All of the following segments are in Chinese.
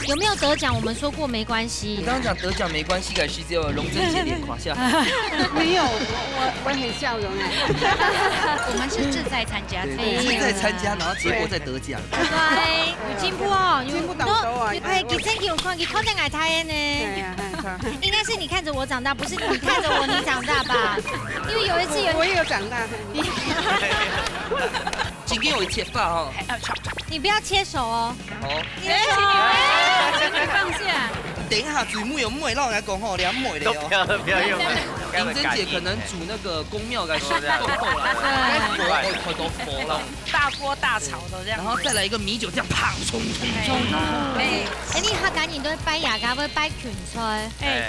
有没有得奖？我们说过没关系。你刚刚讲得奖没关系，改是只有龙珍姐脸垮下。没有，我很笑容哎。我们是志在参加，志在参加，然后结果再得奖。对，有进步哦，进步多啊！哎，以前有看，你看在爱台呢。对呀，应该是你看着我长大，不是你看着我你长大吧？因为有一次我也有长大。今天有切发哦。你不要切手哦。哦。先放下。等一下，水木有妹，让我来讲吼，两妹的哦。不要用。林珍姐可能煮那个宫庙该烧够后来，快都佛了。大锅大炒的这样。然后再来一个米酒，这样砰冲。哎，你他赶紧都会掰牙膏，会掰裙吹，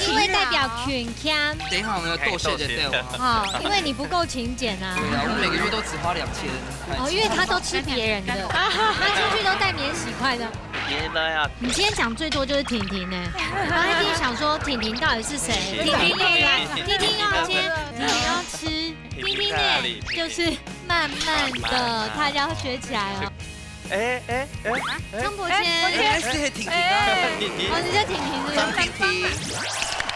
因为代表裙腔。等一下我们要斗血的对我。好，因为你不够勤俭啊。对啊，我每个月都只花2000。哦，因为他都吃别人的，他出去都带免洗筷的。天哪呀！你今天讲最多就是婷婷呢，然后一定想说婷婷到底是谁？婷婷要来，婷婷要切，婷婷要吃，婷婷呢就是慢慢的，她要学起来了。张伯谦，是婷婷啊，哦，你叫婷婷是不是？婷婷。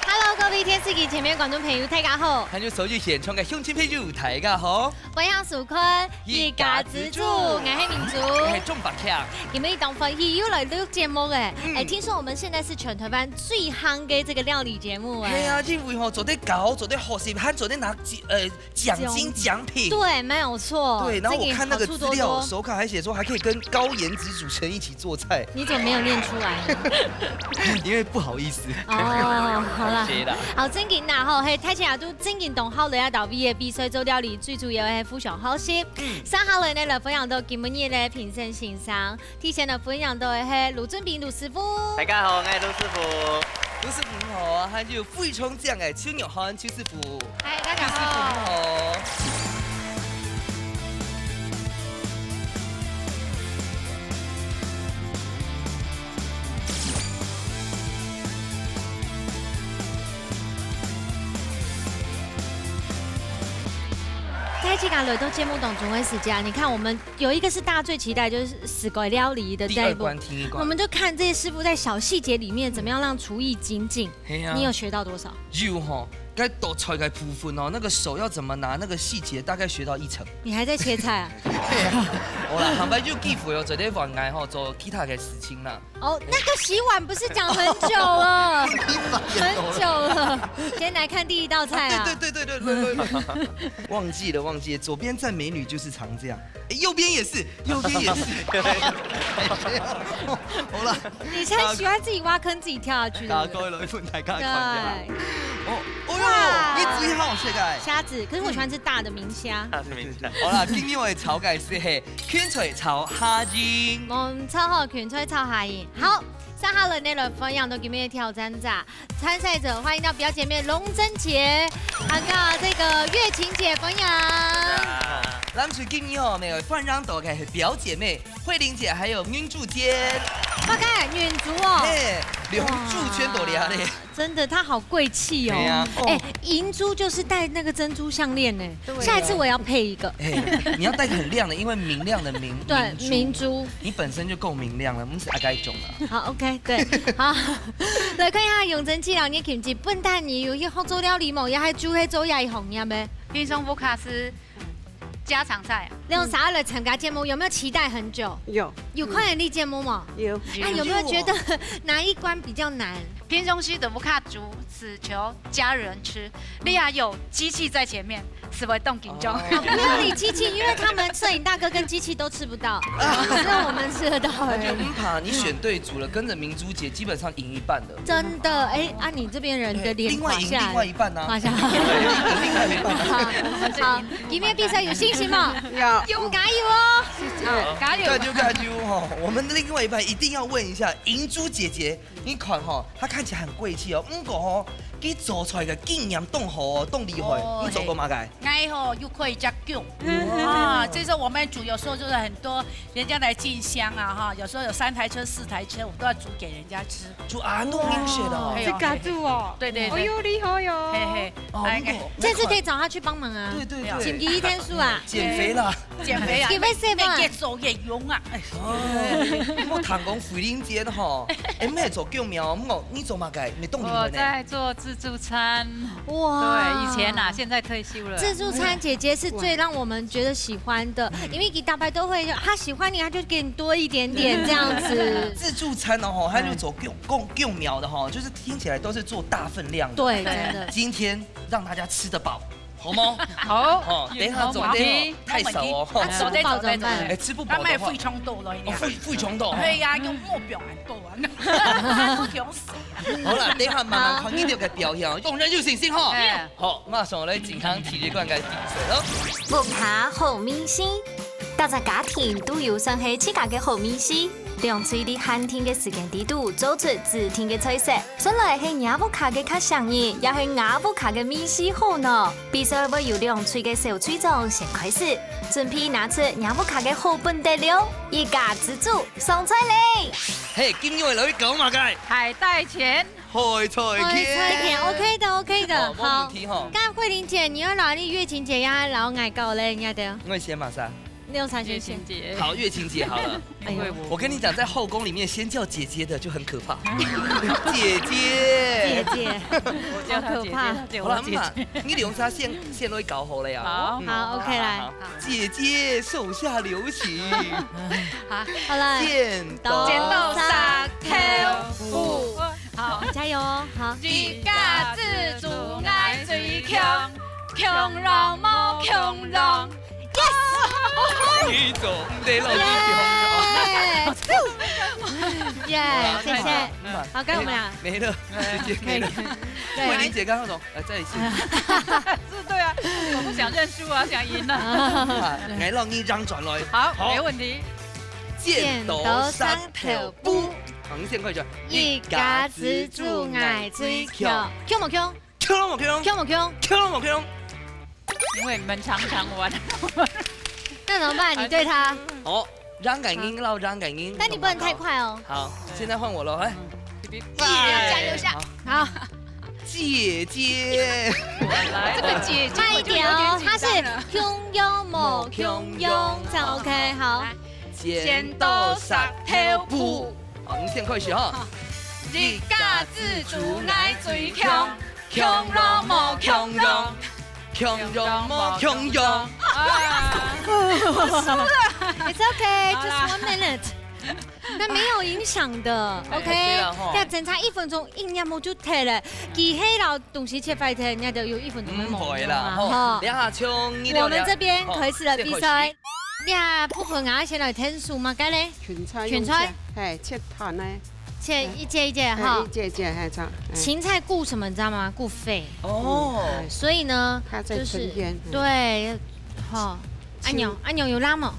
Hello， 各位天視機前面觀眾朋友，大家好。看住手語現場嘅鄉親朋友，大家好。我係蘇坤，一家之主，我係民族，我係鍾白強。你們當分喜又來錄節目誒，哎，聽說我們現在是全台灣最夯嘅這個料理節目誒。係啊，因為做得搞，做得學習，還做得拿獎金獎品。對，沒有錯。對，然後我看那個資料，手卡還寫說還可以跟高顏值主持人一起做菜。你怎麼沒有念出來？因為不好意思。哦，好啦。好，正經嗱吼，係睇起來都正經同好嚟啊！到 V 嘅比賽做料理，最主要係非常好食。三下嚟呢，嚟分享到今日嘅評審欣賞。提前嚟分享到嘅係盧俊斌盧師傅。大家好，我係盧師傅。盧師傅好啊，還有傅聰醬嘅邱玉涵邱師傅。嗨，大家好。开启感雷都节目懂总会时间，你看我们有一个是大家最期待，就是死鬼料理的这一部，我们就看这些师傅在小细节里面怎么样让厨艺精进。你有学到多少？有哈，该剁菜该部分哦，那个手要怎么拿，那个细节大概学到1成。你还在切菜啊？好啦，坦白就技术有做啲玩艺吼，做其他嘅事情啦。哦，那个洗碗不是讲很久了，很久了。先来看第一道菜啊！对，忘记了，左边站美女就是常这样，右边也是。好了，你才喜欢自己挖坑自己跳下去的。各位來賓大家對。哦，你注意好這個蝦子，可是我喜歡吃大的明蝦。好啦，今天我哋炒嘅是係卷脆炒蝦仁。我們炒好卷脆炒蝦仁。好，三號人呢分享到今天的挑戰者，參賽者歡迎到表姐妹龍珍姐，還有這個月琴姐分享。咱們今天哦，每個分享到嘅係表姐妹慧玲姐，還有윤柱堅。大概女足哦。梁柱圈多厉害嘞！真的，她好贵气哦。哎，银珠就是戴那个珍珠项链呢。下一次我也要配一个。你要戴个很亮的，因为明亮的明。对，明珠。你本身就够明亮了，我们是阿该种了。好 ，OK， 对，好。来看一下永贞七郎，你kimchi笨蛋，你有好做料理冇？也还煮黑做也红呀咩？冰松福卡斯家常菜。你用啥来参加节目？有没有期待很久？有看眼力节目吗？有。啊，有没有觉得哪一关比较难？平中西的福卡煮，只求家人吃。利亚有机器在前面，是会动紧张。不要理机器，因为他们摄影大哥跟机器都吃不到，只有我们吃得到而已。就怕你选对组了，跟着明珠姐基本上赢一半的。真的，哎，啊，你这边人的脸垮下来，另外一半呢？垮下来，另外一半。好，今天比赛有信心吗？有，加油哦！加油！加油哈！我们的另外一半一定要问一下银珠姐姐，你看哈，她看起来很贵气哦，不过哦，佮做出来嘅经验动好动厉害，你做过嘛个？爱吼又可以加供啊！这时候我们煮，有时候就是很多人家来进香啊哈，有时候有3台车、4台车，我们都要煮给人家吃。煮啊，弄冰雪的哦。嘿这嘎住哦，对对对，哦哟厉害哟，嘿嘿，哦，哎如果这次可以找他去帮忙啊。对对请对，第一天数啊，减肥啦。减肥啊，减肥是吧越做越勇啊！哎哦，我谈讲惠玲姐吼，哎，咩做姜苗，你做嘛个？你动厉我害呢？在做自助餐，哇，对，以前呐，现在退休了。自助餐姐姐是最让我们觉得喜欢的，因为给大白都会，他喜欢你，他就给你多一点点这样子。自助餐的吼，他就走姜苗的吼，就是听起来都是做大分量的。对，真的。今天让大家吃得饱，好吗？好，哦，等一下总得太少哦。那吃不饱怎么办？哎，吃不饱的话他卖肺，冲豆了，哦，肺冲豆。对呀，用目标很多啊，不穷死。好啦，等一下慢慢看，你就嘅表现，动人有信心哈哎。好，马上来健康体育馆嘅比赛咯。木下好明星，大家家庭都有算係自家嘅好明星。兩嘴啲寒天嘅時間地度做出自天嘅菜色，本來係亞布卡嘅卡上癮，也係亞布卡嘅明星好呢。比賽會由兩嘴嘅小隊長先開始，準備拿出亞布卡嘅好本得了，一家之主上菜嚟。嘿，今日女講嘛嘅，海帶錢，開菜片 OK 的 OK 的，冇好問。題哈。刚慧玲姐，你要拿你月琴姐呀，老爱搞嘞，人家的我先马上。六三学月琴姐，好，月琴姐好了。因为我跟你讲，在后宫里面先叫姐姐的就很可怕。姐姐姐。姐，我叫她姐姐，好可怕她叫好啦，我姐嘛姐。，你用啥线都搞好了呀？好好 OK 来，姐姐手下留情，好了，剪刀剪刀石头布，好，加油哦，好，自家自主爱最强，强人冇强人。你总得老耶，谢谢，好，该我们俩，没了，姐姐没了。慧玲姐刚刚说，再一次，是对啊，我不想认输啊，想赢啊。来让你张转来。好，没问题。剪刀石头布，横线快转，一家之主爱最强，Q 冇 Q？ Q 冇 Q？ Q 冇 Q？ Q 冇 Q？ 因为你们常常玩。那怎么办？你对他，好，让感应绕让感应。但你不能太快哦。好，现在换我了，来，加油下，好，姐姐，来，这个姐姐慢一点哦，他是了。汹涌某汹涌，这样 OK，好，剪刀石头布，横线快选哈。自家自主爱最强，强人冇强人。强勇么强勇， It's okay, just 1 minute。那没有影响的，OK。但整差1分钟，硬要么就退了。其黑老东西切快退，人家都有1分钟的不会猛啦，哈。两下冲，我们这边开始了比赛。呀，不混啊，先来天数嘛，该嘞，芹菜芹菜，哎，切断呢，切一节一节哈一。节节还差，芹菜顾什么你知道吗？顾肺，哦，所以呢，它在就是春天，对，好，按钮有拉吗？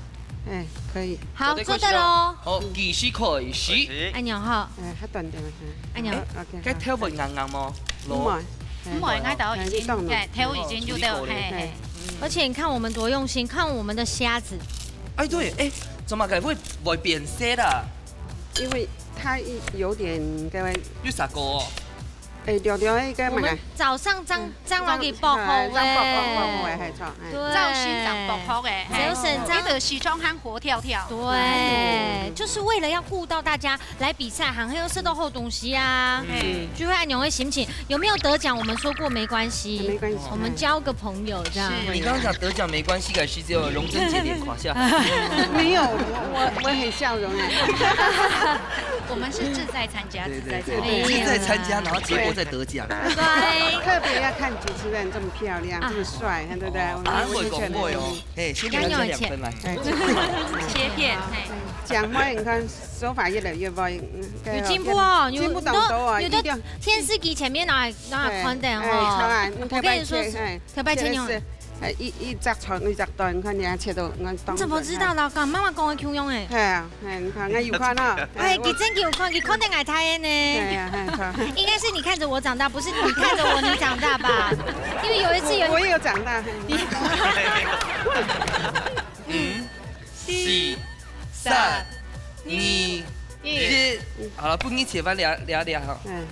哎，可以，好，做对喽。好，继续开始。按钮哈，哎，它断掉了，按钮。 ，OK，该跳不硬硬吗？唔係，唔係挨到已經，誒，頭已經就到，嘿嘿。而且你看我们多用心，看我们的虾子，哎对，哎，怎么改会变色的？因為它有點各位，有啥歌哦？哎，條條迄個我們早上張王給爆紅誒，係錯，造型长不好诶，有省这个西装和活跳跳，对，就是为了要顾到大家来比赛，行黑又吃到后东西啊。聚会按钮会心情有没有得奖？我们说过没关系，沒關係，我們交個朋友這樣。你剛剛講得獎沒關係，還是只有榮珍姐臉垮下？沒有，我很笑容哎，我们是志在參加，志在參加。是在參加，然後結果再得獎。對，特別要看主持人這麼漂亮，這麼帥，對不對？答案會講過哦。哎，先給他這2分來。切片，講話你看手法越來越不，有進步哦，進步當多啊，有的天師機前面拿寬點哦。我跟你說，可不可以前牛？一只長一只短，看你切到我當。你怎么知道？老公？妈妈讲的 Q 用诶。係啊，你看我有看啊。哎，你真有看，你看得爱睇呢。係啊，係。应该是你看着我长大，不是你看着我你长大吧？因为有一次我也有长大。5、4、3、2、1，好了，不给你切翻俩哈。嗯，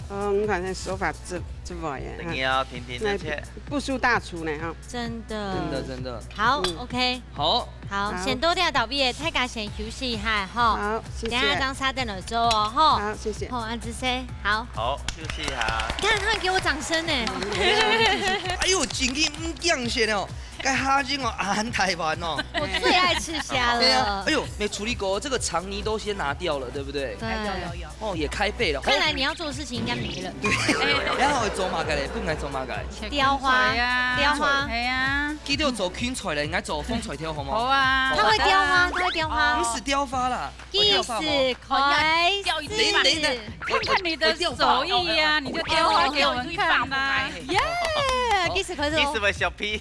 哦，你看那手法这不耶。你要婷婷的切。不输大厨呢哈。真的。真的。好 ，OK。好。好，先多掉倒闭，大家先休息一下哈。好，谢谢。等下张沙等了做哦哈。好，谢谢。好，安子 C， 好。好，休息一下。你看他给我掌声呢。哎呦，真嘅唔讲些哦，该虾仁哦，很台湾哦。我最爱吃虾了。对啊，哎呦，没处理过，这个肠泥都先拿掉了，对不对？对，有。哦，也开背了。看来你要做的事情应该没了。对，然后做嘛个嘞，不应该做嘛个。雕花，雕花。系啊。记得做芹菜嘞，应该做风菜条好吗？好啊。他会雕花，他会雕花。不是雕花啦，意思快雕一等，看你的手艺呀，你就雕花给我们看吧。耶，意思快你是不是小屁？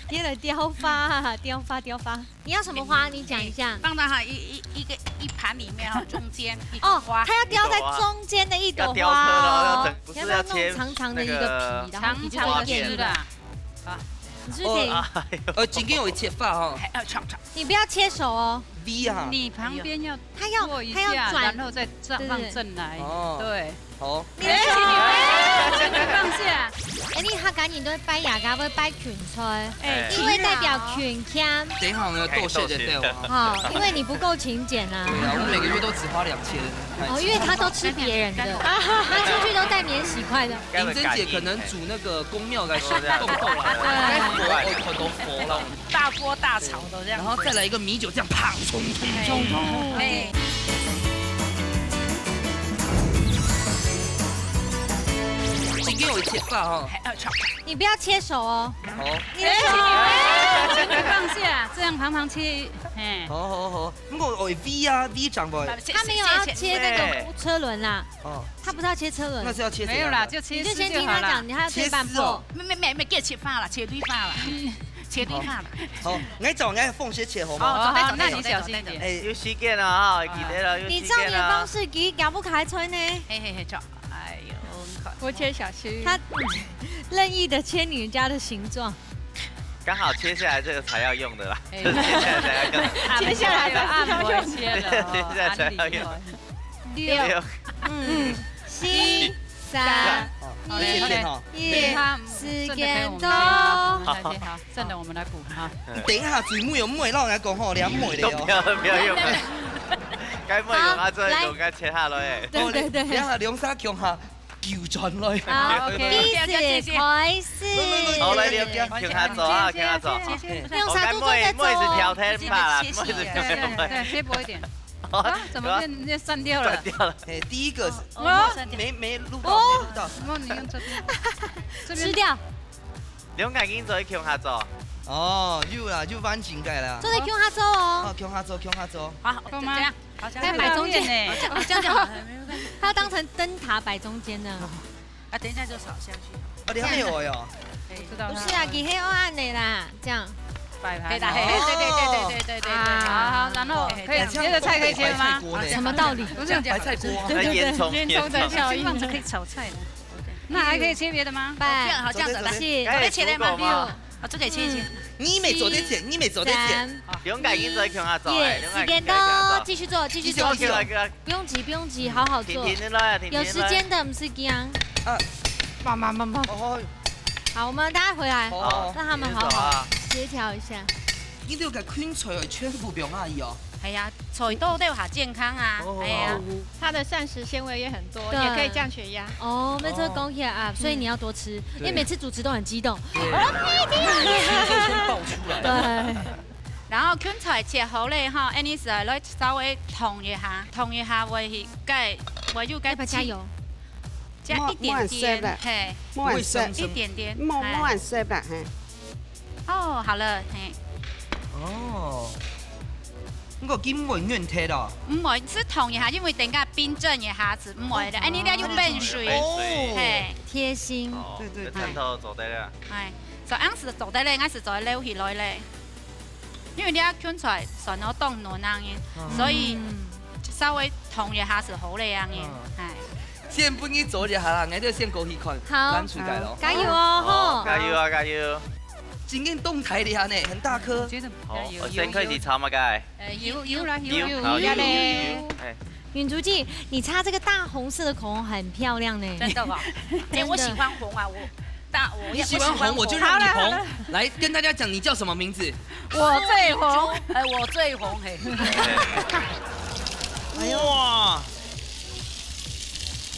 接了雕花，雕花。你要什么花？你讲一下。放到哈一盘里面哈，中间一朵花。它要雕在中间的一朵花哦。不是要切长长的一个皮，然后你就会吃的。你是不是得？今天有一切法哈。你不要切手哦。 V 啊。你旁边要他要转，然后再放正来。哦。对。好。你放下。哎，你下赶紧都摆牙膏，要摆裙菜，因为代表裙腔。等一下我们要斗谢的对吗？好，因为你不够勤俭啊。对啊，我每个月都只花2000。哦，因为他都吃别人的，他出去都带免洗筷的。林珍姐可能煮那个宫庙该动豆啦，该佛很多佛了，大锅大炒的这样，然后再来一个米酒，这样啪冲。哎。 今天有一切法哈，你不要切手哦。好，你的手放下，这样旁切。哎，好。如果我 V 啊 V 长不？他没有要切那个车轮啦。哦，他不是要切车轮。那是要切没有啦，就切。你就先听他讲，他要切半破。没给切发了，切对发了。切对发了。好，我找我缝些切好吗？哦，那你小心一点。哎，有时间了哈，记得了。你照你的方式给搞不开吹呢？嘿，照。哎呦。 我切小区，他任意的切你家的形状，刚好切下来这个才要用的啦，切下来才要用。接下来的按摩切了，接下来才要用。 6、7、3、2、1，时间到。好，剩的我们来补哈。等一下，最美有美，让人讲吼，两美的哦。不要用。该美用啊，这用该切下来。对。等一下两三强下。 叫转來，好，意思開始。好來，你聽下做啊，聽下做。用啥都做得做。妹是挑天吧啦，妹是对，切薄一点。啊，怎么变散掉了？掉了。哎，第一个没录到，哦，你用这边。吃掉。兩個已經做強下做。哦，就翻前界啦。做得強下做哦。哦，強下做。好，這樣。 在摆中间呢，这样好，它要当成灯塔摆中间呢。啊，等一下就扫下去。啊，你还没有哟？知道。不是啊，给黑暗的啦，这样。摆盘。对。好，然后可以别的菜可以切吗？什么道理？不是白菜锅。烟囱的效应，放着可以炒菜的。那还可以切别的吗？好，这样子来。是。切的吗？啊，这可以切一切。 你没做得切，你没做得切。勇敢跟着强下做，时间到，继续做。不用急，好好做。有时间的，不是这样。慢。好，我们大家回来，让他们好好协调一下。你都要昆菜全部不用阿姨哦。哎呀，菜豆对好健康啊，哎呀，它的膳食纤维也很多，也可以降血压。哦，没这讲起来啊，所以你要多吃，因为每次主持都很激动。爆出来。对。然后芹菜切好嘞哈，安尼是来稍微烫一下，为去盖，为就盖加油，加一点点，嘿，一点点，莫色吧，嘿。哦，好了，嘿。哦。 嗰個金永遠睇到，唔會是燙一下，因為等下冰鎮一下子唔會的，哎，你哋要冰水，嘿，貼心，對，枕頭做得了。係，就啱時做得咧，啱時做溜起來咧。因為你要捲出來，船要動暖啊所以稍微痛一下是好咧啊係。先不你做一下啦，我就先過去看，好咱出街咯。加油哦！加油啊，加油！今天動台的呢，很大顆。好，我先開始炒嘛，該。油啦，好油嘞。哎，允竹记，你擦这个大红色的口红很漂亮呢。真的吧？哎，我喜欢红啊，我你喜欢红，我就让你红。来跟大家讲，你叫什么名字？我最红，我最红嘿。哇！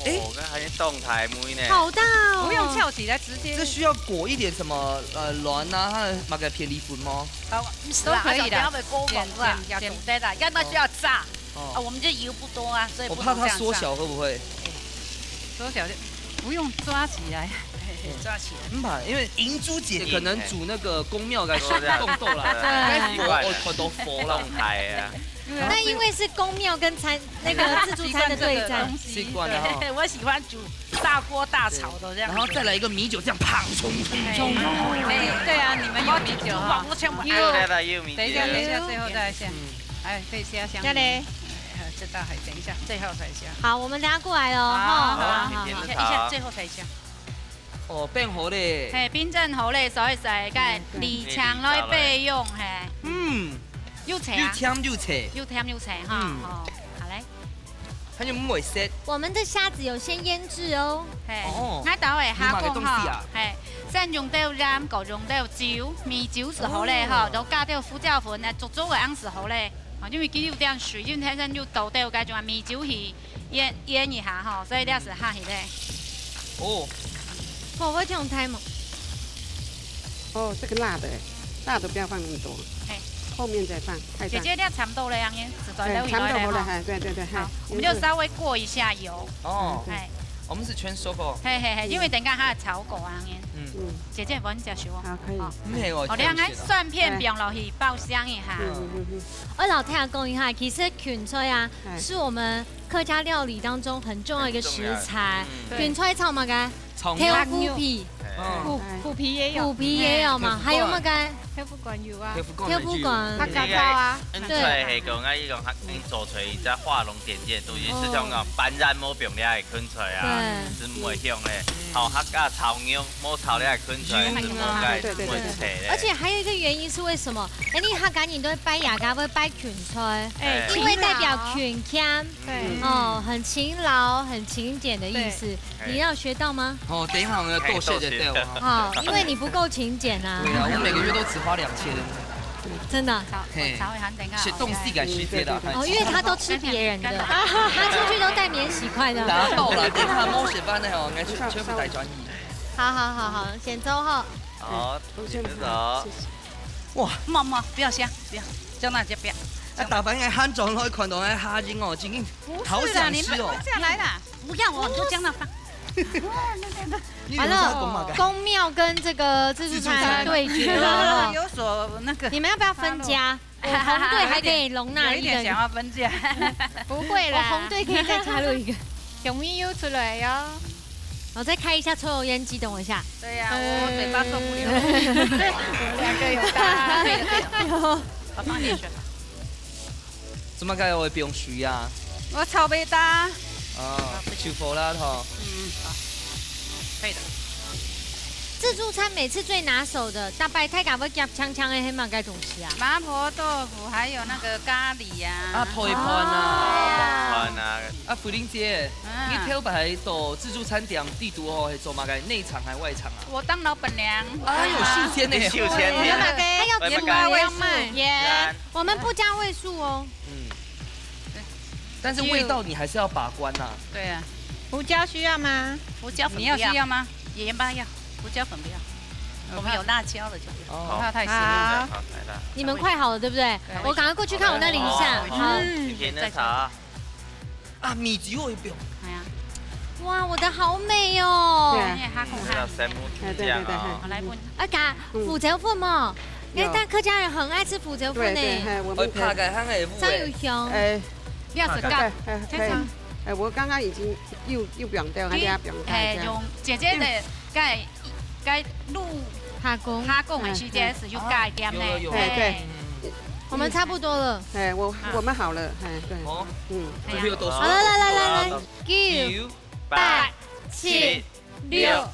我跟还是动台妹呢。好大哦！不用翘起来，直接这需要裹一点什么卵啊，它的那个偏离粉吗？都可以的，勾粉啊，简单的，要那就要炸。啊，我们这油不多啊，所以我怕它缩小会不会？缩小就不用抓起来，抓起来。吧，因为银珠姐可能煮那个宫庙该水冻豆啦，我全都佛了。动台啊。那因为是宫庙跟那个自助餐的对战，习惯了哈。我喜欢煮大锅大炒的这样，然后再来一个米酒，这样砰冲。对啊，你们有米酒哈。等一下，最后再下。哎，可以下香。下嘞。这道还等一下，最后才下。好，我们等下过来了。好，一下，最后才下。哦，变好嘞。係變真好咧，所以係梗離場來備用係。嗯。又扯啊！又甜又扯，又甜又扯哈。哦，好嘞。還有唔會食。我們的蝦子有先醃製哦。係。我到係蝦公哈，係先用到鹽，個用到酒，米酒是好咧哈，就加到胡椒粉，足足嘅樣是好咧。因為佢有點水，因為天生就倒到該種米酒去醃一下哈，所以呢是下去咧。哦。我會用太猛。哦，這個辣的，辣的不要放那麼多。後面再放，姐姐，你差不多了，樣嘢，實在留意來了哈。對，好，我們就稍微過一下油。哦，我們是全熟哦。係，因為等下它係炒過樣嘢。姐姐，幫你加水哦。好，可以。唔係我。我哋喺蒜片邊落去爆香一下。我老太太講一下，其實芹菜啊，是我們客家料理當中很重要一個食材。芹菜炒乜嘅？挑虎皮。虎皮也有，虎皮也有嘛？還有乜嘅？挑夫管有啊，挑夫管，客家包啊。對，係講啊，依個你做出嚟，再畫龍點睛，都是這種講斑染冇病了嘅芹菜啊，是唔會香咧。好客家炒牛冇炒了嘅芹菜是冇該唔會切咧。而且還有一個原因是為什麼？你客家人都會擺牙甲，會擺芹菜，因為代表勤儉，哦，很勤勞、很勤儉的意思。你要學到嗎？哦，等一下我要多謝的。好，因為你不夠勤儉啊。對啊，我每個月都只花2000。真的。炒一下等下。是凍死改時節的。哦，因為他都吃別人的，他出去都帶免洗筷的。拿到了，等下貓血班的哦，應該全部帶轉移。好，先走哈。好，先走。哇，媽，不要香，不要，叫那就不要。大凡嘅漢裝可以看到嘅蝦仁哦，已經好想吃哦。這樣來啦，不要我就將那放。完了，宮廟跟這個自助餐對決了。有所那個，你們要不要分家？我紅隊還可以容納一個。想要分家，不會啦。我紅隊可以再加入一個。有米油出來喲。我再開一下抽油煙機，等我一下。對呀，我嘴巴受不了。我兩個有搭。我幫你選。怎麼解我不用水啊？我炒袂搭。哦，舒服啦，嗬。好，可以的。自助餐每次最拿手的，大白太敢不夾槍槍的黑馬該東西啊？麻婆豆腐，還有那個咖喱呀。配盤啊。盤啊。福玲姐，你挑白到自助餐店地圖哦，係做乜嘅？內場還是外場啊？我當老闆娘。哎呦，秀千呢？秀千呢？還要鹽巴味素，鹽，我們不加味素哦。但是味道你還是要把關吶。對啊。胡椒需要嗎？胡椒粉你要需要嗎？鹽巴要，胡椒粉不要。我們有辣椒的就不要，不怕太鹹。好，來啦。你們快好了，對不對？我趕快過去看我那裡一下。好。甜的炒。啊，米酒我也不用。哎呀。哇，我的好美哦。對，哈孔哈。對。我來問。嘎，腐椒粉嘛，因為但客家人很愛吃腐椒粉呢。我怕嘅香嘅腐。張有香。你要是干，我剛剛已經又不用掉，還要不用掉。用姐姐的該錄哈工，哈贡的时间是有加一点呢。有对，我们差不多了。哎，我们好了，哎，对，哦，嗯，这边有多少？好了，来，9、8、7、6、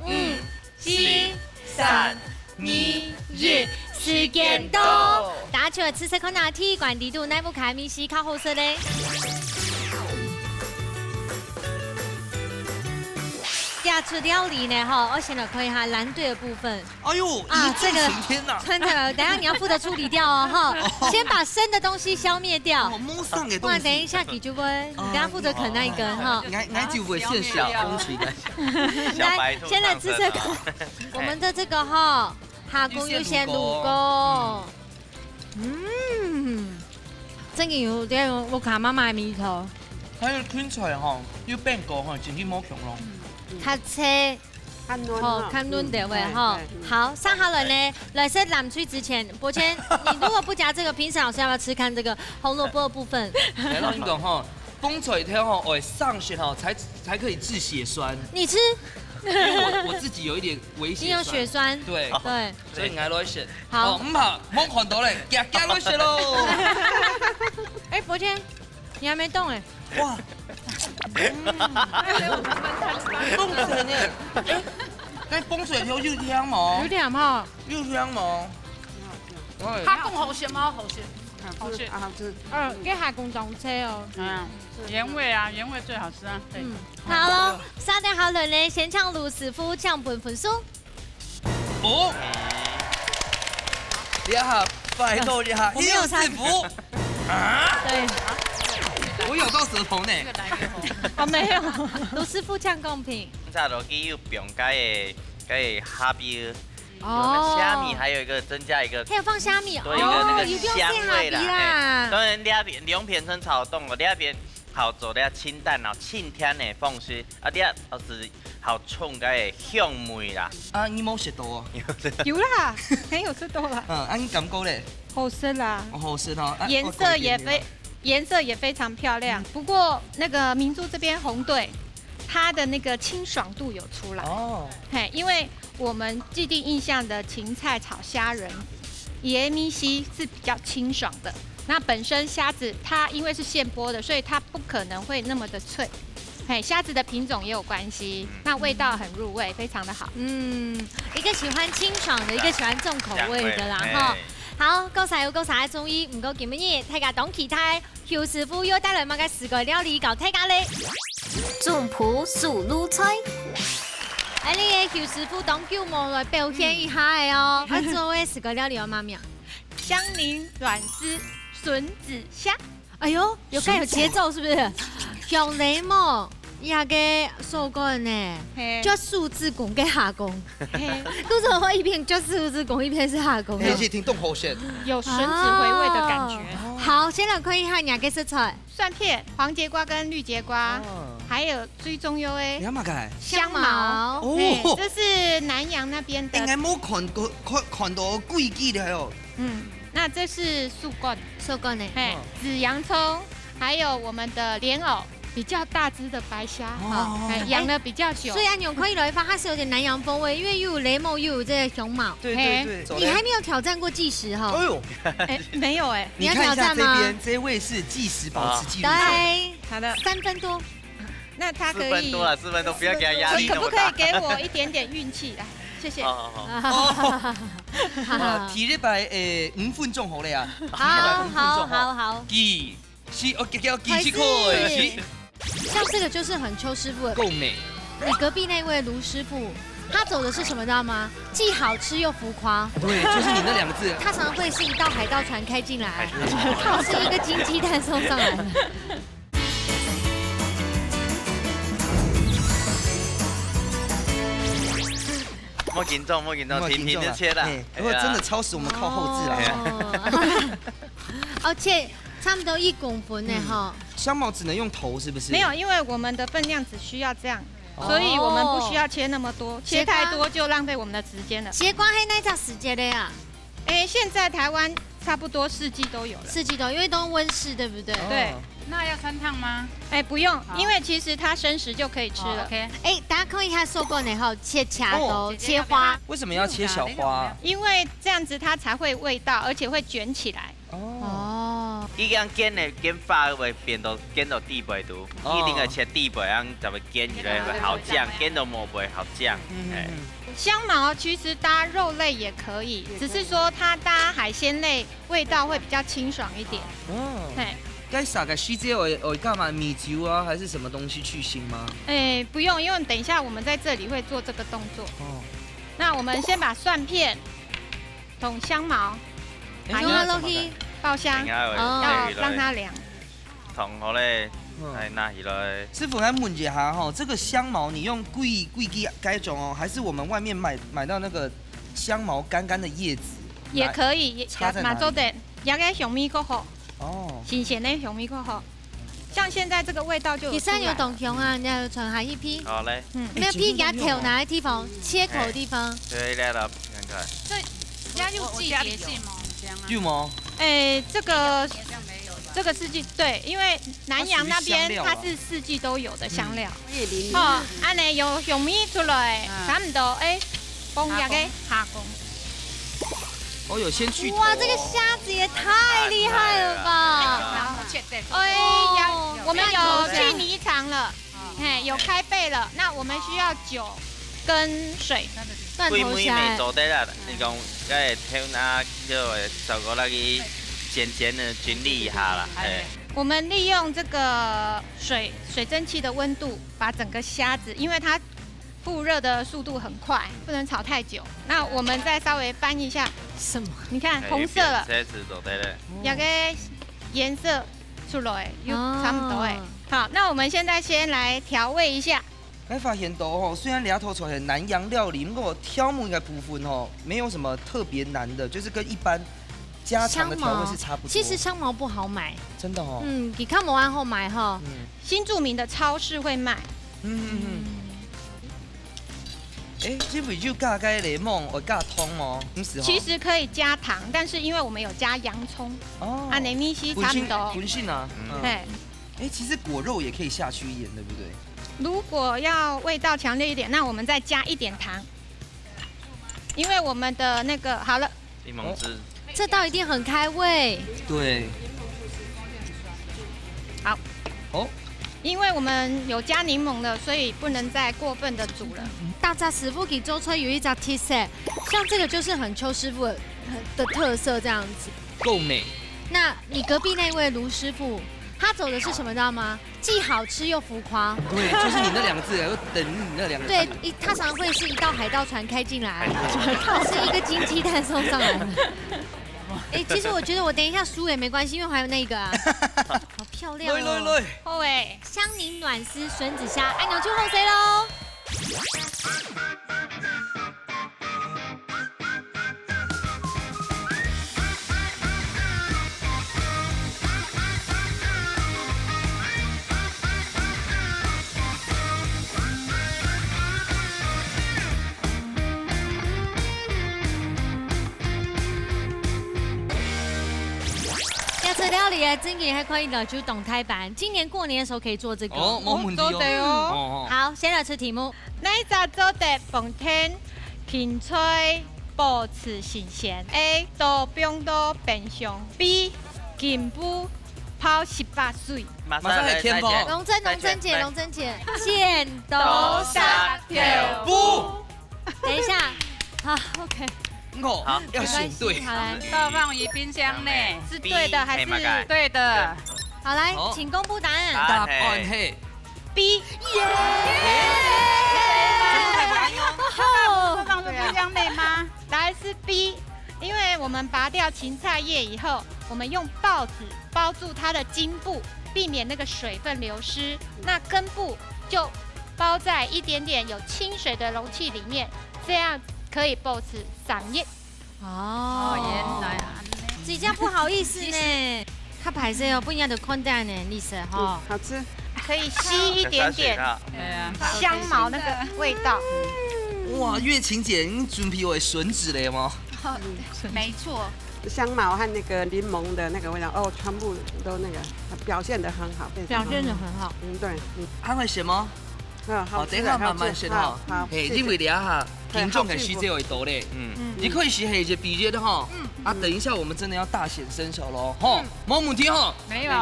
5、4、3、2、1，时间到。打球的吃色康纳体育馆地图内部卡米西靠后色嘞。下出料理呢，哈，我先来看一下蓝队的部分。哎呦，一骑晴天呐！真的，等下你要负责处理掉哦，哈，先把生的东西消灭掉。摸上的不然等一下你就会，你等下负责啃那一根哈。俺就会现小风水的。来，先来吃这个，我们的这个哈，哈工优先卤锅。真嘅有啲我卡妈妈的米头。还有芹菜哈，要变过哈，进去摸强咯。较切。看嫩的味哈。好，上好了呢。来在揽吹之前，伯谦，你如果不夹这个，评审老师要不要吃看这个红萝卜的部分？来，我跟你讲哈，风吹条哈，我上血哈才可以治血栓。你吃？因为我自己有一点微血栓。你有血栓？对，所以爱落血。好，唔怕，冇看到嘞，夹落血喽。哎，伯谦，你还没动哎。哇。风水呢？哎，风水条又香冇？有点哈，又香冇？哈贡好咸吗？好咸，好吃，好吃。给哈工当车哦。原味啊，原味最好吃啊。对。好喽，沙丁好了呢，先唱鲁师傅唱本粉酥。哦。你好，拜托你好，叶师傅。啊？对。我咬到舌头呢。我没有。卢师傅酱贡品。这落去有饼干的哈比，有虾米，还有一个增加一个，还有放虾米，对，一个那个香味啦。当然两片成炒冻了，两边好做了清淡然后清甜的放水，啊，第二是好冲个香味啦。啊，你冇食到啊？有啦，很有吃到啦。啊，你感觉咧？好吃啦。好吃哦。颜色也非常漂亮。不过那个明珠这边红队，它的那个清爽度有出来哦。嘿，因为我们既定印象的芹菜炒虾仁，椰米西是比较清爽的。那本身虾子它因为是现剥的，所以它不可能会那么的脆。嘿，虾子的品种也有关系，那味道很入味，非常的好。一个喜欢清爽的，一个喜欢重口味的啦哈。好，够晒有够晒，终于唔够今日大家当期待邱师傅又带来乜嘅4個料理教大家咧。中埔素卤菜。哎，你嘅邱師傅當叫我來表現一下嘅哦。我做嘅4個料理有乜名？香檸軟絲筍子蝦。哎呦，有該有節奏是不是？香檸檬。呀個手工呢，就數字工跟下工，都是我一邊就數字工，一邊是下工。而且挺动口线，有笋子回味的感觉。好，先来看一下哪个食材：蒜片、黄节瓜跟绿节瓜，还有最重要的香茅。哦，这是南洋那边的。应该冇看到贵记的哦。那这是素棍呢，紫洋葱，还有我们的莲藕。比较大只的白虾，养了比较久，所以按钮可以来发，它是有点南洋风味，因为又有雷蒙又有这个熊猫。对对对，你还没有挑战过计时哈？哎呦，没有哎，你要挑战吗？这边这位是计时保持记录。对，好的，3分多。那他可以4分多了，4分多，不要给他压力。可不可以给我一点点运气来？谢谢。好。提日白5分钟好了呀。好。计时，我叫计时开始。像这个就是很邱师傅的，够美。你隔壁那位卢师傅，他走的是什么知道吗？既好吃又浮夸。对，就是你那2个字。他常常会是一道海盗船开进来，是一个金鸡蛋送上来的。莫紧张，停就切了。如果真的超时，我们靠后置来。而且差不多1公分呢哈。香茅只能用头是不是？没有，因为我们的分量只需要这样，所以我们不需要切那么多，切太多就浪费我们的时间了。切瓜黑那叫时间的呀？现在台湾差不多4季都有了。4季都，因为都温室，对不对？对。那要穿烫吗？哎，不用，因为其实它生食就可以吃了。OK。哎，大家看一下收过以后切卡都切花。为什么要切小花？因为这样子它才会味道，而且会卷起来。哦。伊讲煎的煎法会变到煎到地背度，一定要切地背，让就会煎起来会好酱，煎到毛背好酱。哎。香茅其实搭肉类也可以，只是说它搭海鲜类味道会比较清爽一点。哦。对。该撒个细节我干嘛？米酒啊，还是什么东西去腥吗？哎，不用，因为等一下我们在这里会做这个动作。哦。那我们先把蒜片、捅香茅，用它落去爆香，要让它凉。捅好嘞，来拿起来。师傅来问一下哈，这个香茅你用贵几该种哦，还是我们外面买到那个香茅干的叶子？也可以，马做的，也个香米较好。哦，新鲜的香米较好，像现在这个味道就第三有懂香啊，人家传海一批。好嘞，没有批给它挑哪个地方，切口的地方。对来了，看看。这家有季节性吗？有吗？哎，这个4季对，因为南洋那边它是4季都有的香料。哦，安尼有香米出来，差不多哎，放下个下工。哦，有先去。哇，这个虾子也太厉害了吧！哎呀，我们有去泥场了，嘿，有开背了。那我们需要酒跟水。断头虾。没做得啦，你讲，个会听啊，就受过那个简的经历一下啦。哎。我们利用这个水蒸气的温度，把整个虾子，因为它复热的速度很快，不能炒太久。那我们再稍微翻一下，什么？你看红色了，有个颜色出来，又差不多哎。好，那我们现在先来调味一下。才发现到吼，虽然俩头出来南洋料理，不过挑木应该部分吼，没有什么特别难的，就是跟一般家常的调味是差不多。其实香茅不好买，真的哦。你看某安后买哈，新著名的超市会卖。哎，这味就加个柠檬，我加通哦，不是？其实可以加糖，但是因为我们有加洋葱，啊，内米西差不多。滚性啊，对。哎，其实果肉也可以下去一点，对不对？如果要味道强烈一点，那我们再加一点糖，因为我们的那个好了，柠檬汁，这道一定很开胃。对。好。哦。因为我们有加柠檬了，所以不能再过分的煮了。大家师傅给周春有一张 T 恤，像这个就是很邱师傅的特色这样子，够美。那你隔壁那位卢师傅，他走的是什么知道吗？既好吃又浮夸。对，就是你那2个字，又等于你那2个字。对，他常常会是一道海盗船开进来，是一个金鸡蛋送上来的。哎，其实我觉得我等一下输也没关系，因为还有那个啊，好漂亮哦。好诶，香柠暖丝笋子虾，按钮去后谁喽？这料理啊，今年还可以的，就是动态版。今年过年的时候可以做这个。哦，没问题哦。好，先来出题目。哪一只做的饭天芹菜保持新鲜 ？A. 豆冰都变香 B. 金布泡18水。马上来填补。龙珍姐，剪刀石头布。等一下，好 ，OK。好，要选对。好来，倒放于冰箱内，是对的还是对的？好来，请公布答案。答案是 B。耶！倒放入冰箱内吗？答案是 B， 因为我们拔掉芹菜叶以后，我们用报纸包住它的茎部，避免那个水分流失。那根部就包在一点点有清水的容器里面，这样可以保持3日。哦，原来啊，这家不好意思呢，它拍摄哦，不一样的宽带呢，丽丝哈，好吃，可以吸一点点香茅那个味道。哇，月琴姐，你准备为笋子了吗？没错，香茅和那个柠檬的那个味道，哦，全部都那个表现得很好，表现得很好。对，还会咸吗？好，等一下慢慢先哈。好，嘿，你为了哈，听众的时间会多嘞。你可以是下一个毕业的哈。等一下我们真的要大显身手喽，哈，没问题哈。没有。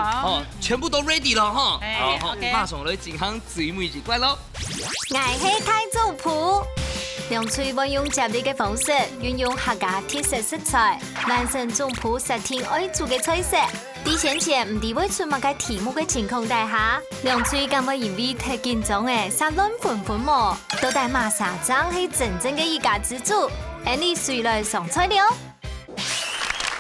全部都 ready 了哈。好，马上来进行最美一关喽。爱喜开族谱。用嘴运用接力嘅方式，运用客家特色食材，完成族谱10天爱做嘅菜色。提前唔知會出乜嘅題目嘅情況底下，梁翠咁會因為太緊張嘅，殺亂盤盤喎，到底馬沙張係真正嘅一家之主。你隨來上菜了。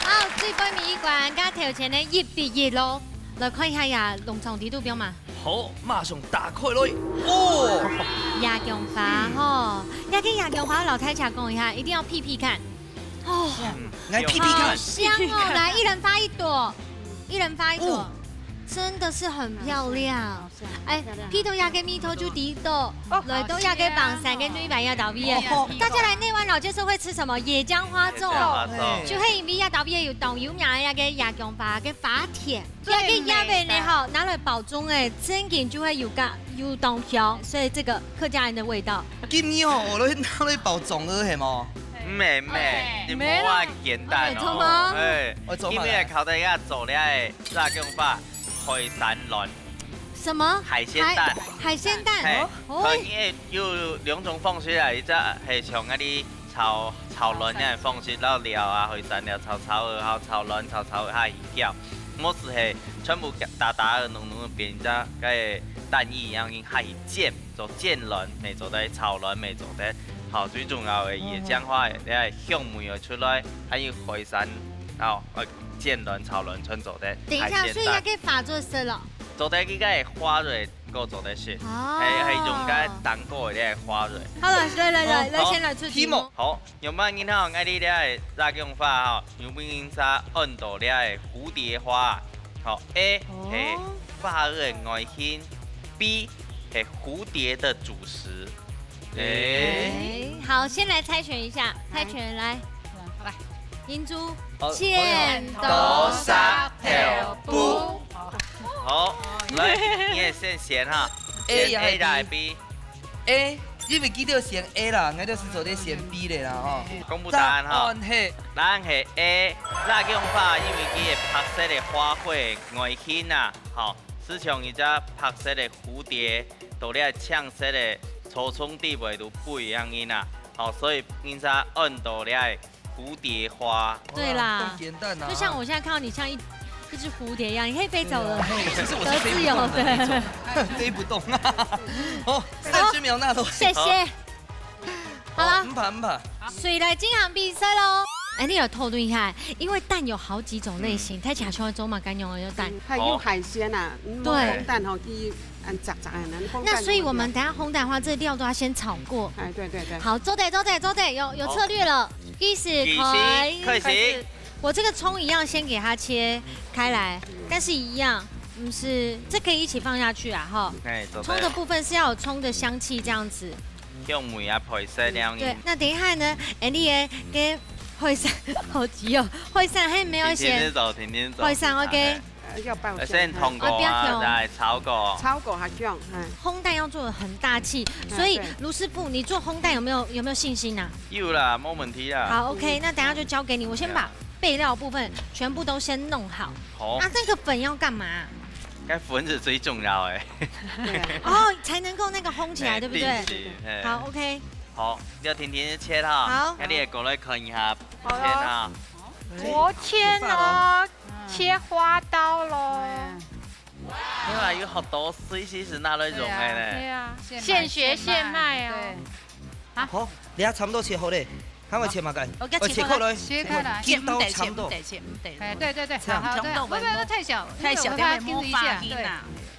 好，最美味一關加頭前嘅1比1咯，來看一下呀，農場地圖表嘛。好，馬上打開來。哦，鴨薑花吼，要跟鴨薑花老太講一下，一定要屁屁看。哦，來屁屁看。香哦，來一人發一朵。一人發一朵，真的是很漂亮。哎，披頭也嘅蜜頭就第一朵，來都也嘅榜3嘅女版也倒閉。大家來內灣老街社會吃什麼？野薑花粽，就係因為也倒閉有當有名嘅嘅鴨薑花嘅花甜，也嘅鴨味呢好拿來包裝誒，真嘅就會有當香，所以這個客家人的味道。今年哦，我拿來包裝了係冇？妹，你唔好話簡單哦。因為靠大家做咧炸薑花海產卵。什麼？海鮮蛋。海鮮蛋。佢因有2種方式啊，一隻係像嗰啲炒卵嘅方式，然後料啊海產料炒然後炒卵炒下魚膠。我是係全部打的濃變咗嘅蛋液一樣，係煎做煎卵，未做得炒卵，未做得。好，最重要嘅野薑花，你係香味又出來，還有海產，然後煎卵、炒卵全做得。等一下，所以也可以發做色咯。做得佢個花蕊，個做得是，係用個蛋糕嘅花蕊。好了，來，先來出題目。好，用乜嘢好？我哋咧炸薑花吼，用乜嘢沙按到咧蝴蝶花。好 ，A 係花蕊外形 ，B 係蝴蝶的主食。好，先来猜拳一下，猜拳来，银珠，剪刀石頭布。好，來，你也先哈 ，A 來 B。A， 因為記得選 A 啦，我就是做啲選 B 嚟啦吼。公布答案哈，答案係 A， 辣薑花，因為佢係白色嘅花卉外形啊，好，是像一隻白色嘅蝴蝶，到咧青色嘅。草叢地位都不一樣嘅啦，好，所以應該按到咧蝴蝶花。對啦，就像我現在看到你像一隻蝴蝶一樣，你可以飛走了，其實我是飛不動的，飛不動啊。好，30秒那都。謝謝。好了，唔怕。水來進行比賽咯。哎，你有透露一下，因為蛋有好幾種類型，睇起來走馬干用的蛋，還有海鮮啊，對，蛋吼啲雜的。那所以我們等下烘蛋的話，這料都要先炒過。哎，對。好，走得，有策略了，開始。我這個蔥一樣先給它切開來，但是一樣，這可以一起放下去啊，哈。蔥的部分是要有蔥的香氣，這樣子。香味啊，配色兩樣。對，那等一下呢，你也給會散，好急哦，會散還沒有寫。停走。會散 OK。先燙過啊，再炒過。炒過還香。烘蛋要做得很大氣，所以盧師傅，你做烘蛋有沒有信心啊？有啦，冇問題啦。好 OK，那等下就交給你，我先把備料部分全部都先弄好。好。那這個粉要幹嘛？該粉是最重要誒。哦，才能夠那個烘起來，對不對？好 OK。好，要甜切哈。好。那你也過來看一下切哈。我切呢？切花刀咯。因為有好多水是拿來用嘅咧。對啊，現學現賣哦。好，你睇差唔多切好咧，睇我切埋計。我切開來，切唔得，切唔得。哎，對，好，這樣，不太小，太小，它丟一下。對，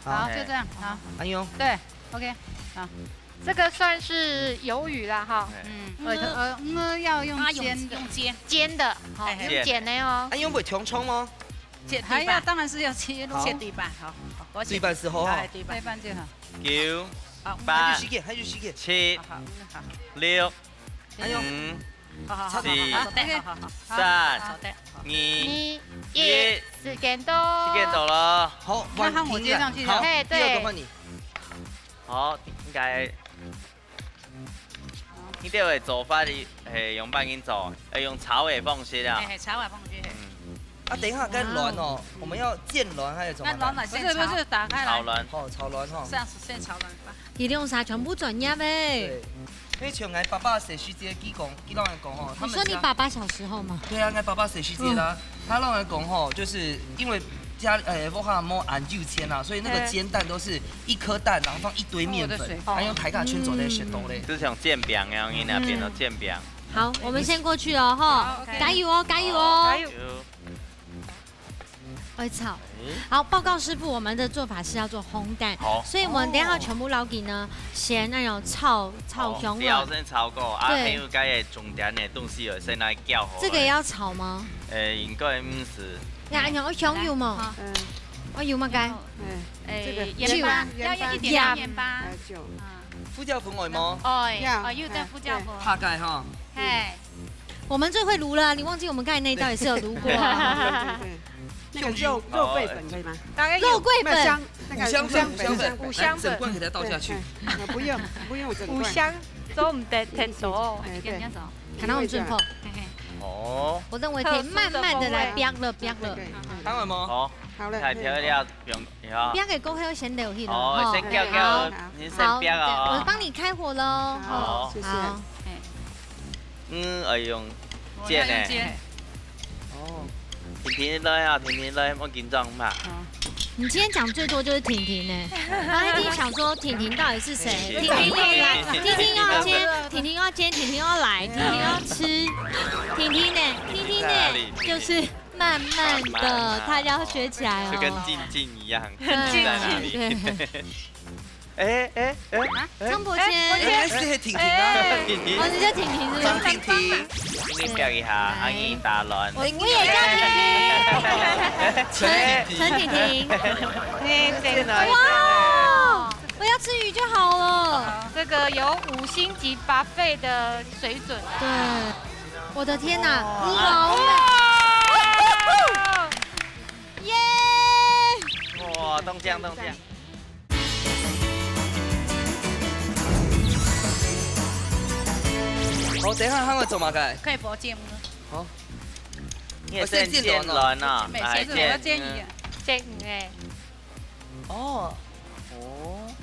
好，就這樣，好。安用。對 ，OK， 好。這個算是魷魚啦，哈。要用煎的，好，用剪的哦。安用會長蔥嗎？還要當然是要切對半，好，對半是好哈，對半就好。 9、8、7、6、5、4、3、2、1。4、3、2、1，时间到，时间到了。好，那换我接上去。好，嘿，第二个换你。好，应该。你这个做法是用半斤做，用炒的方式啊。炒的方式。啊，等一下，该卵哦，我们要煎卵还是怎么？那卵奶先不是打开来。炒卵。好，炒卵哈。这样子先炒卵吧。你用啥全部专业呗？对。因为像俺爸爸写书节，记让人讲吼，你说你爸爸小时候吗？对啊，俺爸爸写书节啦，他让人讲吼，就是因为家我好像没按旧签啦，所以那个煎蛋都是一颗蛋，然后放一堆面粉，还用台卡圈走在雪豆嘞。就是像煎饼一样，你那边的煎饼。好，我们先过去哦，哈，加油哦，加油哦！会炒。好，报告师傅，我们的做法是要做烘蛋，所以我们等下全部捞给呢，先那种炒香了。要先炒过，啊，还有该的重点的东西先来搅好。这个也要炒吗？应该不是。呀，有香油吗？我油吗？该。这个盐巴要一点盐巴。胡椒粉外吗？要在胡椒粉。大概哈。哎，我们最会卤了，你忘记我们刚才那一道也是有卤过。那个肉桂粉可以吗？肉桂粉，五香粉，整罐给它倒下去。不用整罐。五香都唔得太多，看到我最后。哦。我认为可以慢慢的来煸了。当然吗？好。好了。太调料用以后。煸给过后先留去了。哦，先搅，你先煸哦。我帮你开火喽。好，谢谢。用煎呢。哦。婷来啊，婷来，我紧张嘛。你今天讲最多就是婷婷呢，然后一定想说婷婷到底是谁？婷婷要来，婷婷要煎，婷婷要煎，婷婷要来，婷婷要吃，婷婷呢，就是慢慢的，她要学起来哦。就跟静静一样，在哪里？张伯谦，是婷婷啊，婷婷，哦，你叫婷婷是不是？张婷婷，你表一下，阿姨打乱。我也叫婷婷，陈婷婷。哇，我要吃鱼就好了。这个有5星级buffet的水准。对，我的天哪，好美！耶！哇，冻酱。好，等一下，他会做嘛？可以不煎吗？好。你是煎卵啊？还是我煎鱼？煎鱼哦。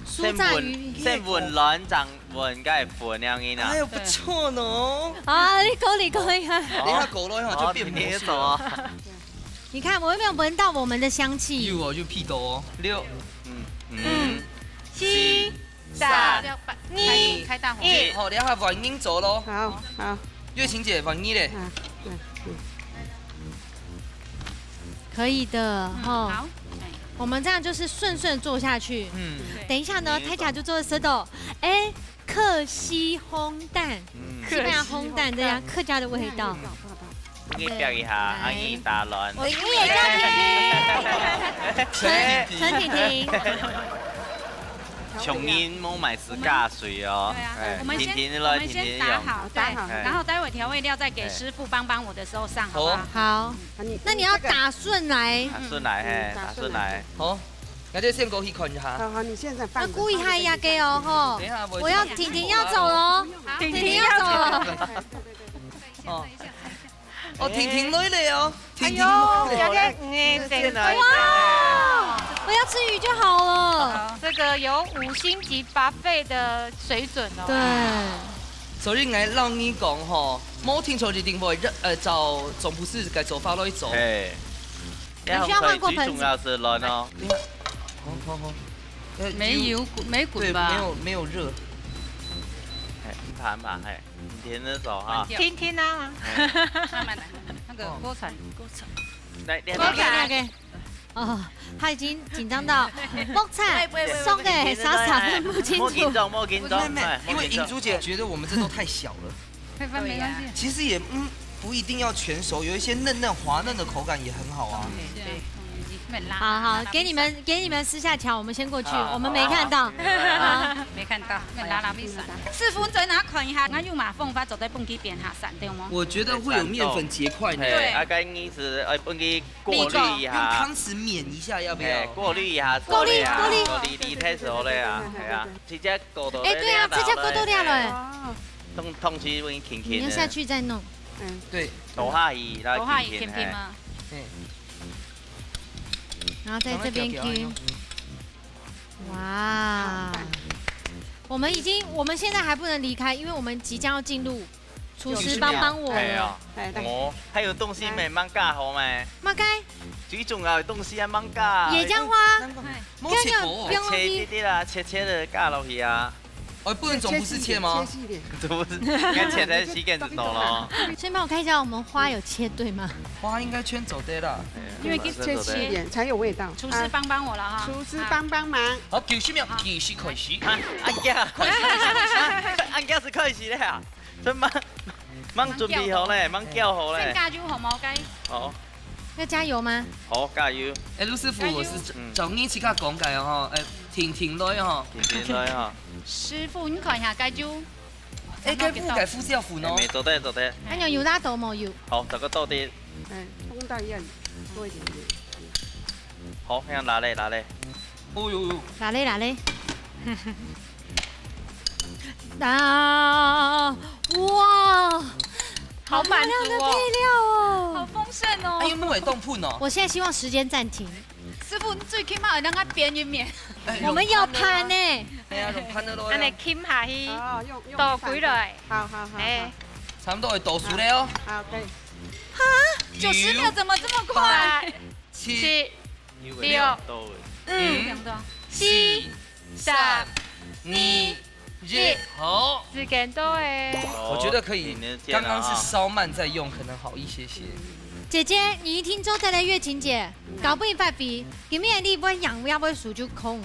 酥炸鱼。先混卵，再混该混样子啊。哎呦，不错呢。啊，你可以。等一下狗肉一会就变魔术了。你看，我有没有闻到我们的香气？有就屁豆哦。6、7、3、2、开大火。好，等下反应做咯。好。月晴姐反应嘞。可以的，哈。好。我们这样就是顺做下去。等一下呢，太甲就做了舌头，客西烘蛋，西班牙烘蛋这样客家的味道。你表一下，阿姨打乱。我也叫婷婷，陈婷婷。琼英冇买自家水哦。对啊，我们先打好，对，然后待会调味料再给师傅帮我的时候上，好不好？好。那你要打顺来。打顺来。好，那就先过去看一下。好，你现在放。故意嗨呀给哦吼。我要婷婷要走了，婷婷要走了。哦，婷婷来了哦，婷婷。哇！我要吃鱼就好了。这个有5星级buffet的水准哦。对。所以我让你讲吼，冇听错一定会照总不是该做法来做。你需要换过盆子。最重要是卵哦。好。没滚吧？没有热。盘吧，甜的手哈。听啊。慢慢来，那个锅铲。来，哦，他已经紧张到木菜送给傻分不清楚。莫紧张，因为银珠姐觉得我们这都太小了。可以翻没关系。其实也不一定要全熟，有一些嫩滑嫩的口感也很好啊。对。好好，给你们私下瞧，我们先过去，我们没看到。没看到，拉拉米伞。师傅再拿看一下，俺有马凤发走在蹦去变下伞对吗？我觉得会有面粉结块呢。对，啊，该你是蹦去过滤一用下，汤匙碾一下，要不要？过滤一下，过滤，你太熟了呀，系啊，直接过到。哎，对啊，直接过到了了。痛起会轻轻。你要下去再弄。嗯，对。多下鱼，多下鱼甜甜吗？对。然后在这边 Q。哇！我们现在还不能离开，因为我们即将要进入厨师帮我了。哦，还有东西没忙干好没？忙该。最重要的东西啊，忙干。野姜花。切一点啦，切的干落去啊。哦，不能总不是切吗？切细一点。总不是，应该切在膝盖子头咯。先帮我看一下，我们花有切对吗？花应该圈走对了，因为切细一点才有味道。厨师帮我了哈。厨师帮忙。好，90秒，继续开始。安家，安家是开始了啊！真忙准备好嘞，忙叫好嘞。先加油好冇该？好。要加油吗？好，加油！哎，陆师傅，我是找你去甲讲解哦，哎，停落哦，停落哈。师傅，你看一下加油。哎，该付是要付喏。没做对。还有拉豆冇油？好，这个倒的。风到一样，多一点点。好，这样拿嘞。哦呦。拿嘞。啊！哇！好满足的配料哦，好丰盛哦。还有木尾冻铺呢。我现在希望时间暂停。师傅，最起码让它边缘面。我们要盘呢。哎呀，用盘的咯。安尼冚下去，用倒几来。好。哎，差不多会倒熟了哦。好，可以。哈，90秒怎么这么快？7、6、5、4、3、2、1，好。时间到诶。我觉得可以，刚刚是稍慢再用，可能好一些。姐姐，你一听周再来月琴姐，搞不一发比，里面你不会养，要不会数就空。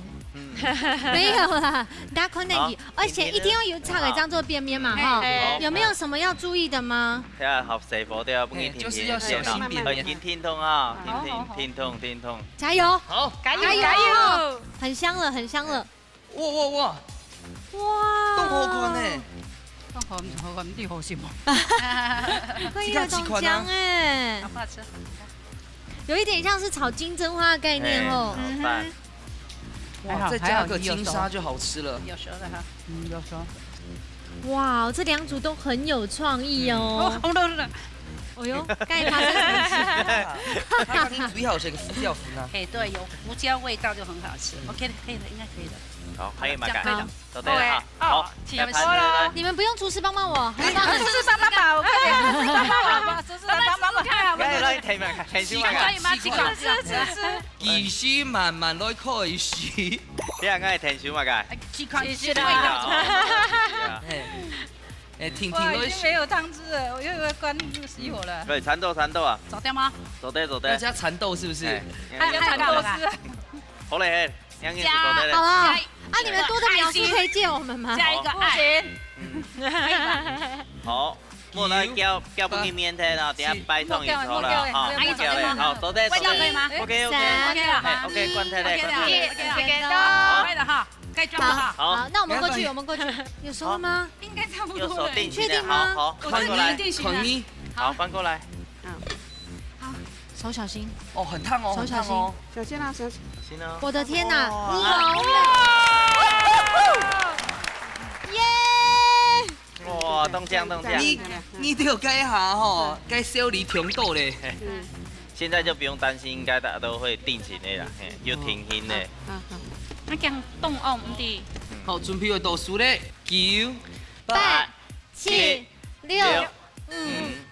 没有啦，大家看那里，而且一定要有炒的这样做边边嘛哈。有没有什么要注意的吗？睇下合适火都要帮你停，就是要小心边边。天痛啊，天痛。加油！好，加油！很香了。哇！冻好看呢。好看，你好什么？会有种姜哎，好不好吃？有一点像是炒金针花的概念哦。哇，再加个金沙就好吃了。有熟的哈，有熟。哇，这两组都很有创意哦。红了。哦呦，刚才发生什么事？它刚煮好这个佛教粉呢。哎，对，有胡椒味道就很好吃。OK 的，可以的，应该可以的。好，还有马改，都对了。好，来盘子。你们不用厨师帮我，厨师帮忙我，快点，厨师帮忙看好不好？来提嘛，提先嘛。吃。其实慢慢来开始。你下个提先嘛个？去看味道。哎，停我已经没有汤汁了，我又要关熄火了。对，蚕豆啊。走掉吗？走掉。要加蚕豆是不是？还有蚕豆丝。好嘞，好啊。啊，你们多的描述可以借我们吗？加一个爱。好，莫来叫不给面的啦，等下摆上以后了，好，走的。味道可以吗 ？OK， 关台嘞，时间到，快了哈，该装了哈。好，那我们过去，有熟了吗？应该差不多。有手定确定吗？好，翻过来，好，翻过来。好，手小心。哦，很烫哦，手小心。小心啊，小心。我的天哪！好耶！哇，冻酱。你得改一下吼，该修理甜豆嘞。现在就不用担心，应该大家都会定型的啦，又停薪的。那这样冻哦，唔的。好，准备要倒数嘞，9、8、7、6、5、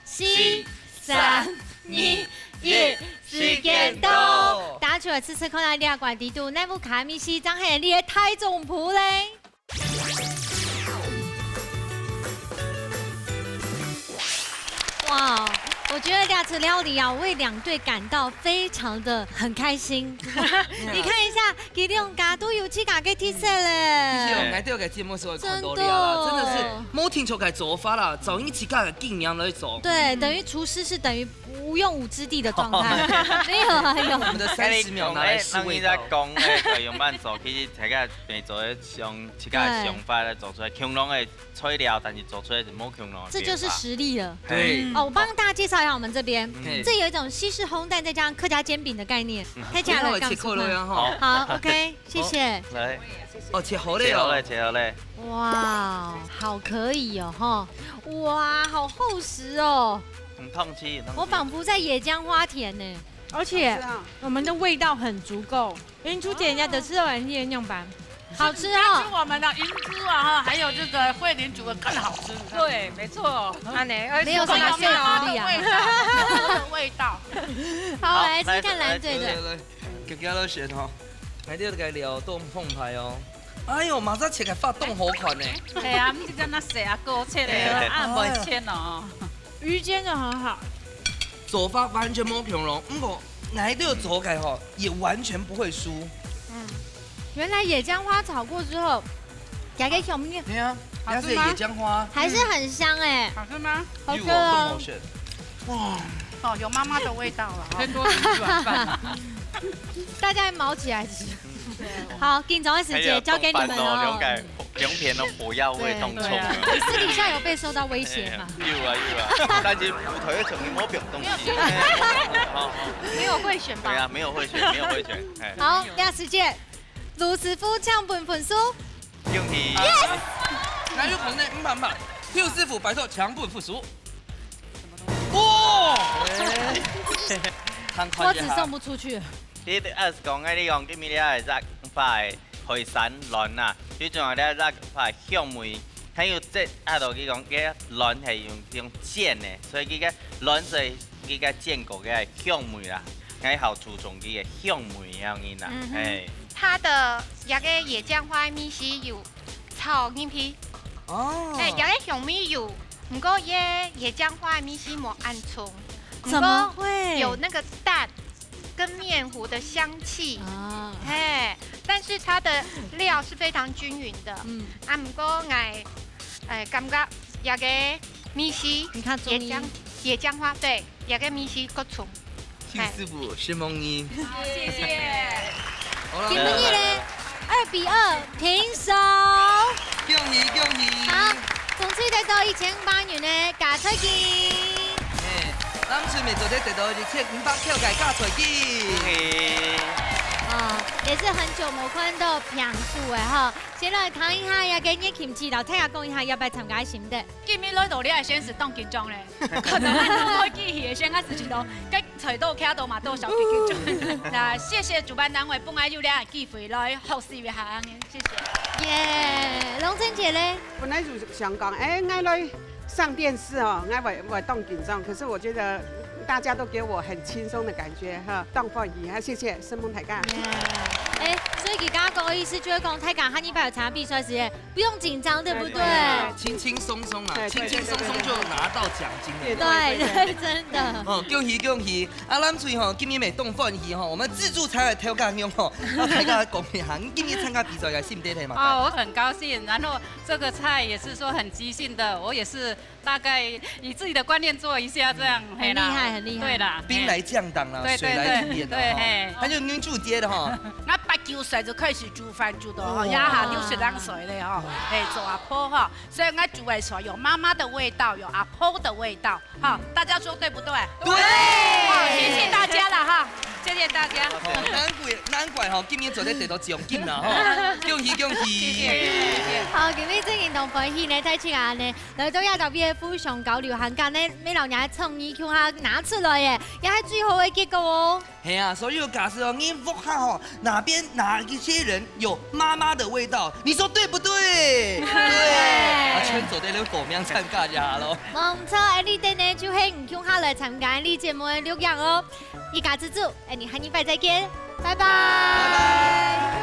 4、3、2、1，时间到！打出来吃看来两管地度，那部卡米西张系你的太总谱嘞。哇，我觉得这次料理啊，为两队感到非常的很开心。你看一下，给用嘎都有去嘎给提色嘞。其实我爱到个节目时候看到了，真的是冇听就该做法啦，早一起干尽量来做。对，等于厨师是等于无用武之地的状态。没有啊，有。我们的30秒拿来试味道。讲诶，用慢做，其实大家变做自家的想法来做出来，强龙的材料，但是做出来是冇强龙的。这就是实力了。对。哦，我帮大家介绍一下我们这边，这有一种西式烘蛋再加上客家煎饼的概念，太假了，切扣了哈。好 ，OK， 谢谢。来，哦，切好嘞哦，切好嘞。哇，好可以哦哈，哇，好厚实哦。很透气，我仿佛在野姜花田呢。而且我们的味道很足够。云珠姐人家的吃完夜酿版，好吃哦。是我们的银珠啊哈，还有这个慧玲煮的更好吃。对，没错。没有什么说服力啊。味道。好，来吃看蓝嘴的。给家都选哈，来这个料冻澎湃哦。哎呦，马上切开发冻好款呢。对啊，唔是在那洗啊，勾切的，按不切哦。鱼煎的很好。做法完全冇强龙，不过来这个做开哈也完全不会输。原来野姜花炒过之后，加给小米。对啊，它是野姜花，还是很香哎。好吃吗？好吃啊！哇，哦，有妈妈的味道了。更多吃软饭。大家毛起来吃。好，紧张的时间交给你们哦。两片的火药味当冲。你私底下有被受到威胁吗？有啊，但是舞台上面冇别东西。没有贿选吧？对啊，没有贿选。好，第时间，卢师傅抢本分数。恭喜 ！Yes。来入棚内500万，邱师傅摆脱强本负数。哇！我只送不出去。你讲你讲今日咧在块海产卵啊，最重要咧在块香梅，还有这度佢讲嘅卵系用煎的，所以佢嘅卵是佢嘅煎过嘅香梅啦，喺好注重佢嘅香梅样嘢啦，哎。它的那个野姜花米是有炒面皮，哦，那个香米有，不过野姜花米是冇按葱，怎么会有那个蛋？跟面糊的香气啊，嘿，但是它的料是非常均匀的，不过感觉那个米西，你看野姜花对，那个米西够重。邱师傅是梦你，谢谢。请问你嘞？2-2平手。恭喜！好，总之得到1500元的加菜金。咱顺便昨天得到1500票改加菜金。也是很久没看到评数的哈。先来谈一下呀，跟你kimchi老太太讲一下要不要参加新的。今日来到你系先是当紧张咧，可能开记戏先开始知道，跟找到卡到嘛都小紧张。那谢谢主办单位，本来有两个机会来服侍一下，谢谢。耶，龙珍姐嘞？本来就想讲，爱来上电视哦，爱我动紧张，可是我觉得大家都给我很轻松的感觉哈，当放怡，谢谢申梦台干。所以给刚刚的意思就是讲，太港和你参加比赛时不用紧张，对不对？轻轻松松啊，轻轻松松就拿到奖金了。对，真的。恭喜！咱所以吼，今年咪动放怡吼，我们自助餐来挑干用吼，要大家讲一下，你今年参加比赛有心得嘛？哦，我很高兴，然后这个菜也是说很即兴的，我也是大概以自己的观念做一下这样。很厉害，很厉害。对啦，兵来将挡啦，水来土掩的哈，他就女主接的哈。那8、9岁就开始煮饭煮的哈，压下6、2岁嘞哈，做阿婆哈，所以我煮的时候有妈妈的味道，有阿婆的味道，哈，大家说对不对？对，好，谢谢大家了哈，谢谢大家。难怪哈，今年昨天得到奖金啦哈，恭喜！谢谢。好，今日正运动欢喜呢，在请下呢，来到亚特别富上高流行间呢，每老娘创意叫他拿出来耶，也系最好的结果哦。系啊，所有假设哦，你问下哦，哪一些人有妈妈的味道？你说对不对？对。全走在那狗面参加下咯。冇错，你哋呢就系唔叫下来参加你节目的录样哦。一家之主，你和你拜再见，拜拜。